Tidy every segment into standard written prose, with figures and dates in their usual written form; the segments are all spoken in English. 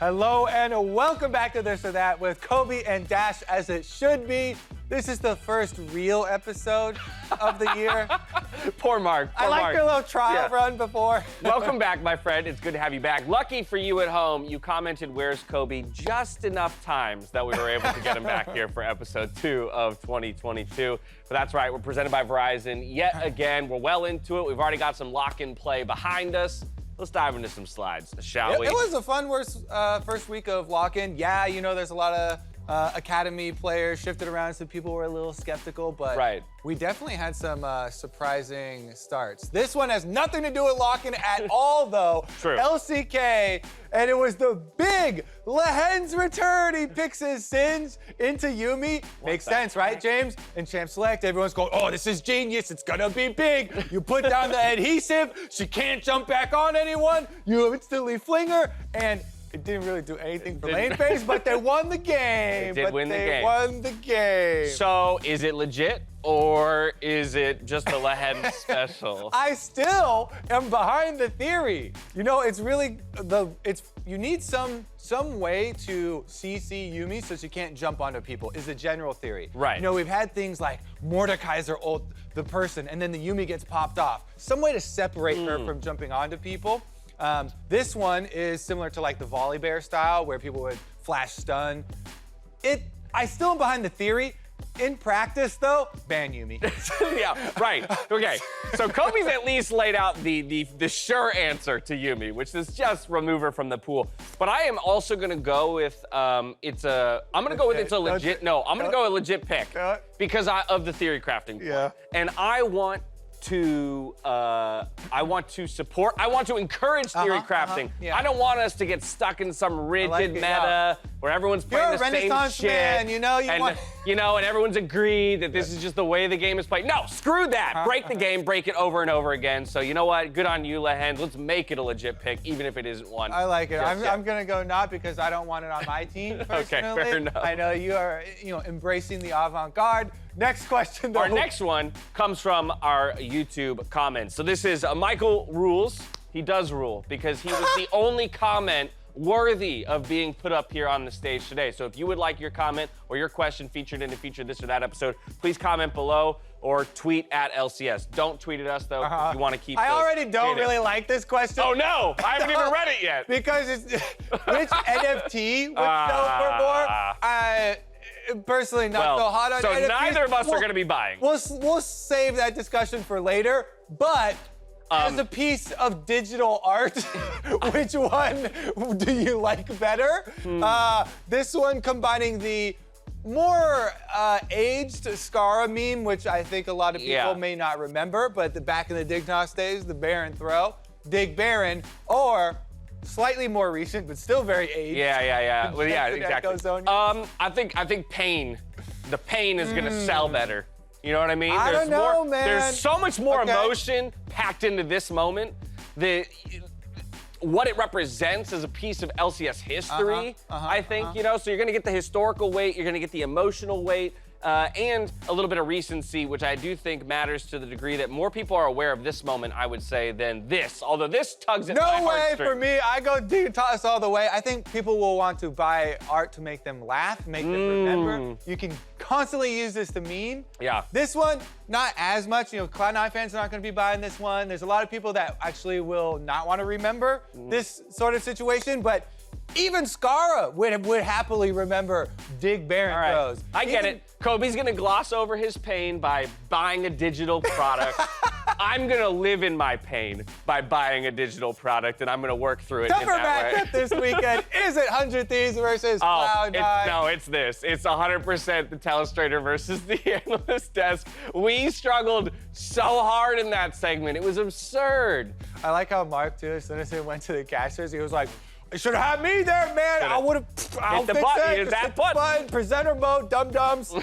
Hello and welcome back to This or That with Kobe and Dash as it should be. This is the first real episode of the year. Poor Mark. I liked your little trial run before. Welcome back, my friend. It's good to have you back. Lucky for you at home, you commented, "Where's Kobe?" just enough times that we were able to get him back here for episode 2 of 2022. But that's right, we're presented by Verizon yet again. We're well into it. We've already got some lock-in play behind us. Let's dive into some slides, shall we? It was a fun first week of lock-in. Yeah, you know, there's a lot of Academy players shifted around, so people were a little skeptical, but we definitely had some surprising starts. This one has nothing to do with lock-in at all, though. True. LCK, and it was the big Lehends return. He picks his sins into Yuumi. Makes sense, right, James? In Champ Select, everyone's going, oh, this is genius. It's gonna be big. You put down the adhesive. She can't jump back on anyone. You instantly fling her, and it didn't really do anything for lane phase, but they won the game. They won the game. So, is it legit or is it just a Lehends special? I still am behind the theory. You know, it's really you need some way to CC Yuumi so she can't jump onto people is the general theory. Right. You know, we've had things like Mordekaiser ult the person and then the Yuumi gets popped off. Some way to separate her from jumping onto people. This one is similar to like the volley bear style where people would flash stun. I still am behind the theory. In practice though, ban Yuumi. Yeah, right. Okay. So Kobe's at least laid out the sure answer to Yuumi, which is just remove her from the pool. But I am also gonna go with it's a legit pick because of the theory crafting point. Yeah. And I want to encourage theory crafting. Yeah. I don't want us to get stuck in some rigid meta where everyone's You're playing a the same Renaissance shit. man, you know, and everyone's agreed that this is just the way the game is played. No, screw that. Break the game, break it over and over again. So you know what? Good on you, Lehends. Let's make it a legit pick, even if it isn't one. I like it. I'm gonna go not because I don't want it on my team personally. Okay, fair enough. I know you are, embracing the avant-garde. Next question, though. Our next one comes from our YouTube comments. So this is Michael rules. He does rule because he was the only comment worthy of being put up here on the stage today. So if you would like your comment or your question featured in a Feature This or That episode, please comment below or tweet at LCS. Don't tweet at us, though, if you want to keep I already don't really like this question. Oh, no. I haven't even read it yet. Because it's which NFT would sell for more? Personally, not so hot on so NFTs. neither of us are going to be buying. We'll save that discussion for later, but as a piece of digital art, which one do you like better? This one combining the more aged Skara meme, which I think a lot of people may not remember, but back in the Dignos days, the Baron throw, Dig Baron, or slightly more recent, but still very aged. Yeah. Well, yeah, exactly. I I think pain. The pain is gonna sell better. You know what I mean? I don't know, man. There's so much more emotion packed into this moment. What it represents as a piece of LCS history, I think, so you're gonna get the historical weight, you're gonna get the emotional weight, and a little bit of recency, which I do think matters to the degree that more people are aware of this moment, I would say, than this. Although this tugs at my No way heartstrings. for me. I go toss all the way. I think people will want to buy art to make them laugh, make them remember. You can constantly use this to meme. Yeah. This one, not as much. Cloud9 fans are not going to be buying this one. There's a lot of people that actually will not want to remember this sort of situation, but even Skara would happily remember Dig Baron throws. I get it. Kobe's gonna gloss over his pain by buying a digital product. I'm gonna live in my pain by buying a digital product, and I'm gonna work through it Tougher in that way. matchup this weekend. Is it 100 Thieves versus Cloud9? No, it's this. It's 100% the Telestrator versus the Analyst desk. We struggled so hard in that segment. It was absurd. I like how Mark, too, as soon as he went to the casters, he was like, you should have had me there, man. I would have. Hit the button. Hit that button. Presenter mode, dum-dums.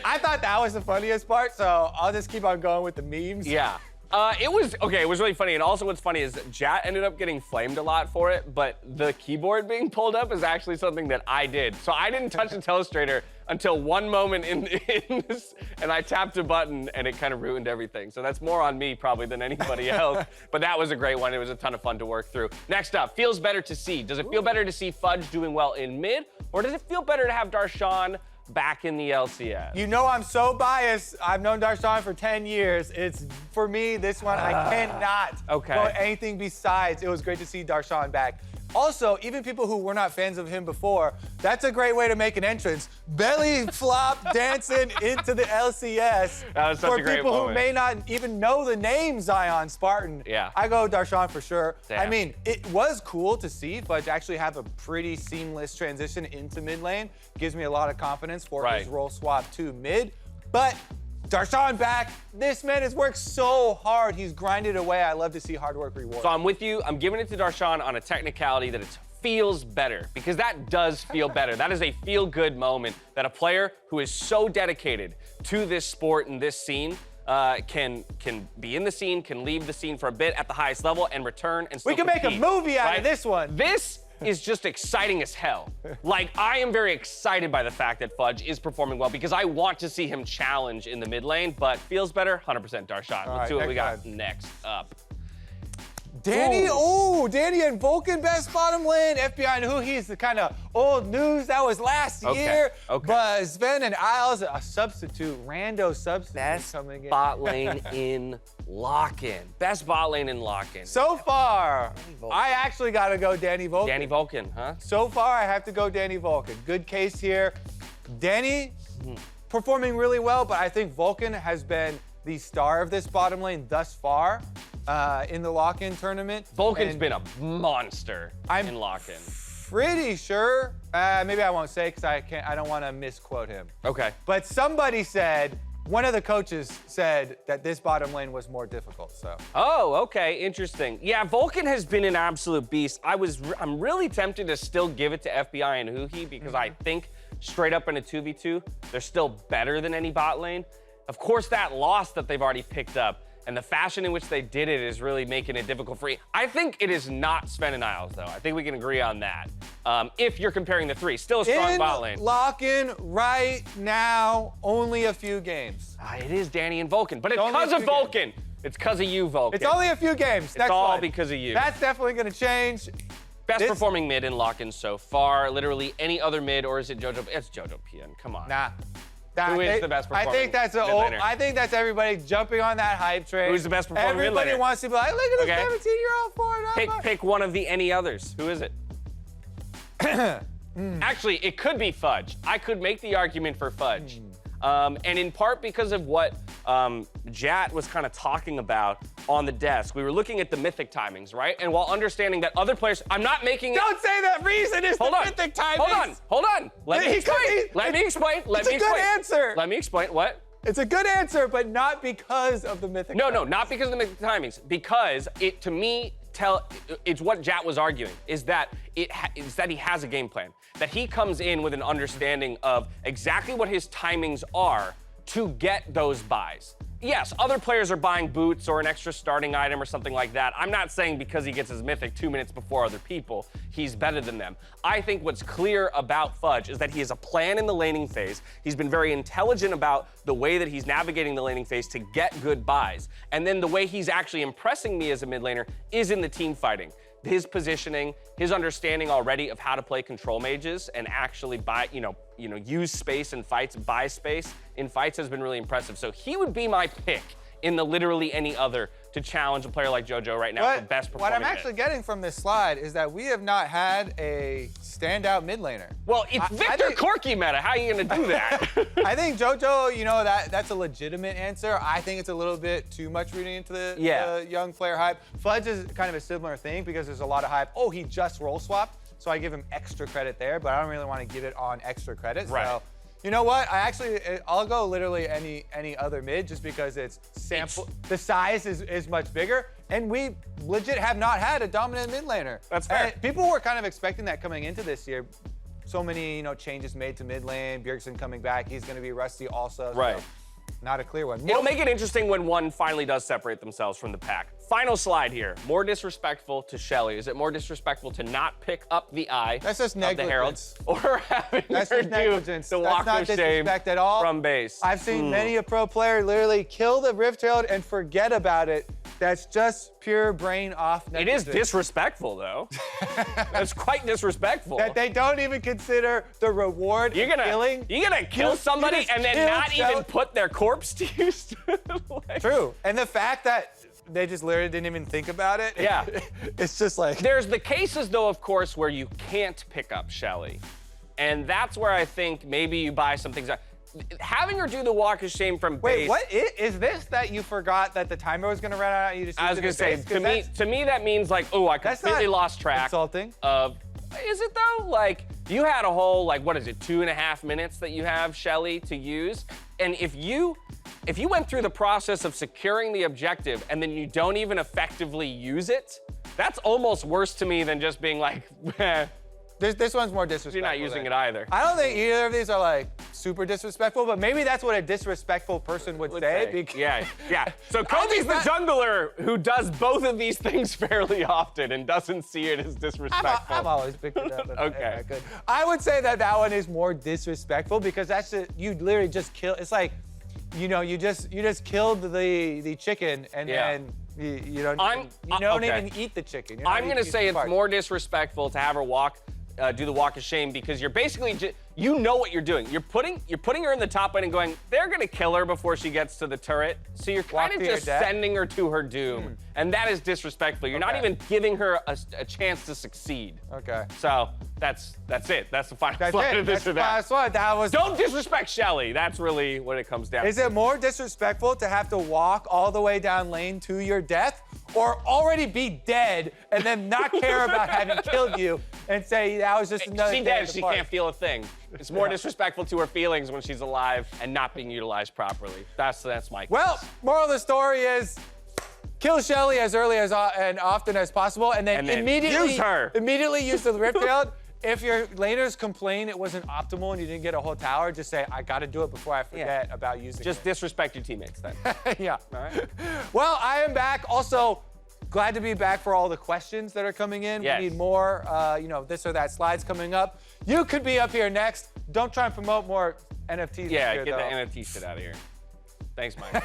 I thought that was the funniest part, so I'll just keep on going with the memes. Yeah. It was really funny. And also what's funny is Jat ended up getting flamed a lot for it, but the keyboard being pulled up is actually something that I did. So I didn't touch the Telestrator until one moment in this, and I tapped a button and it kind of ruined everything. So that's more on me probably than anybody else. But that was a great one. It was a ton of fun to work through. Next up, feels better to see. Does it feel better to see Fudge doing well in mid, or does it feel better to have Darshan back in the LCS? You know I'm so biased. I've known Darshan for 10 years. It's, for me, this one, I cannot go anything besides. It was great to see Darshan back. Also, even people who were not fans of him before, that's a great way to make an entrance. Belly flop dancing into the LCS. That was such a great people moment. who may not even know the name Zion Spartan. Yeah. I go Darshan for sure. Damn. I mean, it was cool to see Fudge actually have a pretty seamless transition into mid lane. Gives me a lot of confidence for his role swap to mid. But Darshan back. This man has worked so hard. He's grinded away. I love to see hard work rewarded. So I'm with you. I'm giving it to Darshan on a technicality that it feels better, because that does feel better. That is a feel-good moment that a player who is so dedicated to this sport and this scene can be in the scene, can leave the scene for a bit at the highest level and return and still We can make a compete, movie out of this one. This is just exciting as hell. Like, I am very excited by the fact that Fudge is performing well, because I want to see him challenge in the mid lane, but feels better, 100% Darshan. Let's see what we got next up. Danny, Danny and Vulcan best bottom lane. FBI and Huhi is the kind of old news that was last year. But Zven and Isles, a substitute, rando substitute Best coming in. bot lane in lock-in. Best bot lane in lock-in. So far, I actually got to go Danny Vulcan. Danny Vulcan, huh? So far, I have to go Danny Vulcan. Good case here. Danny performing really well, but I think Vulcan has been the star of this bottom lane thus far in the lock-in tournament. Vulcan's been a monster in lock-in. Pretty sure, maybe I won't say because I don't want to misquote him. Okay. But somebody said, one of the coaches said that this bottom lane was more difficult, so. Oh, okay, interesting. Yeah, Vulcan has been an absolute beast. I'm really tempted to still give it to FBI and Huhi, because I think straight up in a 2v2, they're still better than any bot lane. Of course, that loss that they've already picked up and the fashion in which they did it is really making it difficult for you. I think it is not Zven and Isles, though. I think we can agree on that. If you're comparing the three, still a strong bot lane. Lock-in right now, only a few games. It is Danny and Vulcan, but it's because of Vulcan. It's because of you, Vulcan. It's only a few games. It's all because of you. That's definitely going to change. Best performing mid in lock-in so far. Literally any other mid, or is it Jojopyun? It's Jojopyun. Come on. Nah. Who is the best performing I think that's everybody jumping on that hype train. Who's the best performing mid laner? Everybody wants to be like, look at this 17-year-old forward. Pick one of the any others. Who is it? Actually, it could be Fudge. I could make the argument for Fudge. And in part because of what Jat was kind of talking about on the desk. We were looking at the mythic timings, right? And while understanding that other players, I'm not making Don't say that reason is the mythic timings. Hold on. Let me explain. Let me explain. It's a good answer. Let me explain. What? It's a good answer, but not because of the mythic timings. No, not because of the mythic timings. Because it, to me, it's what Jat was arguing, is that he has a game plan. That he comes in with an understanding of exactly what his timings are to get those buys. Yes, other players are buying boots or an extra starting item or something like that. I'm not saying because he gets his mythic 2 minutes before other people, he's better than them. I think what's clear about Fudge is that he has a plan in the laning phase. He's been very intelligent about the way that he's navigating the laning phase to get good buys. And then the way he's actually impressing me as a mid laner is in the team fighting. His positioning, his understanding already of how to play control mages and actually buy, use space in fights, buy space in fights has been really impressive. So he would be my pick in the literally any other to challenge a player like Jojo right now for best performing. What I'm actually getting from this slide is that we have not had a standout mid laner. Well, it's Victor Corky meta. How are you gonna do that? I think Jojo, that's a legitimate answer. I think it's a little bit too much reading into the young player hype. Fudge is kind of a similar thing because there's a lot of hype. Oh, he just role swapped, so I give him extra credit there, but I don't really want to give it on extra credit. Right. So, you know what? I'll go literally any other mid just because the size is much bigger, and we legit have not had a dominant mid laner. That's fair. And people were kind of expecting that coming into this year. So many changes made to mid lane. Bjergsen coming back, he's going to be rusty also. Right. So not a clear one. It'll make it interesting when one finally does separate themselves from the pack. Final slide here. More disrespectful to Shelly. Is it more disrespectful to not pick up the eye That's just of the Herald, negligence. or having That's her just do negligence. the That's walk not of shame disrespect at all. from base? I've seen many a pro player literally kill the Rift Herald and forget about it. That's just pure brain off It negligence. is disrespectful, though. That's quite disrespectful. That they don't even consider the reward You're of gonna killing. kill somebody just and then killed not even Shelly. put their corpse to use. Like, True. And the fact that they just literally didn't even think about it. Yeah. It's just like. There's the cases, though, of course, where you can't pick up Shelly. And that's where I think maybe you buy some things out. Having her do the walk of shame from Wait, base. what is this that you forgot that the timer was gonna run out and you just I was used gonna it in say, base? 'Cause to me that means like, oh, I That's completely not lost track insulting. of. Is it though? Like, you had a whole, like, what is it, 2.5 minutes that you have, Shelly, to use? And if you went through the process of securing the objective and then you don't even effectively use it, that's almost worse to me than just being like, This one's more disrespectful. you're not using then. it either. I don't think either of these are like super disrespectful, but maybe that's what a disrespectful person would say. because- Yeah. So Kobe's the jungler who does both of these things fairly often and doesn't see it as disrespectful. I'm always picking it up. Okay. I would say that one is more disrespectful because that's just, you literally just kill. It's like, you just killed the chicken and Yeah. then you don't okay. even eat the chicken. You're not I'm even gonna eating say the it's part. more disrespectful to have her do the walk of shame because you're basically you know what you're doing. You're putting her in the top lane and going, they're gonna kill her before she gets to the turret. So you're kind of to your just death? sending her to her doom, and that is disrespectful. You're not Okay. even giving her a chance to succeed. Okay. So that's it. That's the final That's slide it. of this That's or the that. last one. That was. Don't disrespect Shelly. That's really what it comes down Is to. it more disrespectful to have to walk all the way down lane to your death, or already be dead and then not care about having killed you and say that was just another She's day dead. of the She party? can't feel a thing. It's more disrespectful to her feelings when she's alive and not being utilized properly. That's my. Well, moral of the story is kill Shelly as early as and often as possible, and then immediately use her. Immediately use the Rift Herald. If your laners complain it wasn't optimal and you didn't get a whole tower, just say I got to do it before I forget about using Just it. disrespect your teammates then. Yeah. All right. Well, I am back. Also, glad to be back for all the questions that are coming in. Yes. We need more, this or that slides coming up. You could be up here next. Don't try and promote more NFTs. Yeah, here, get though. the NFT shit out of here. Thanks, Mike.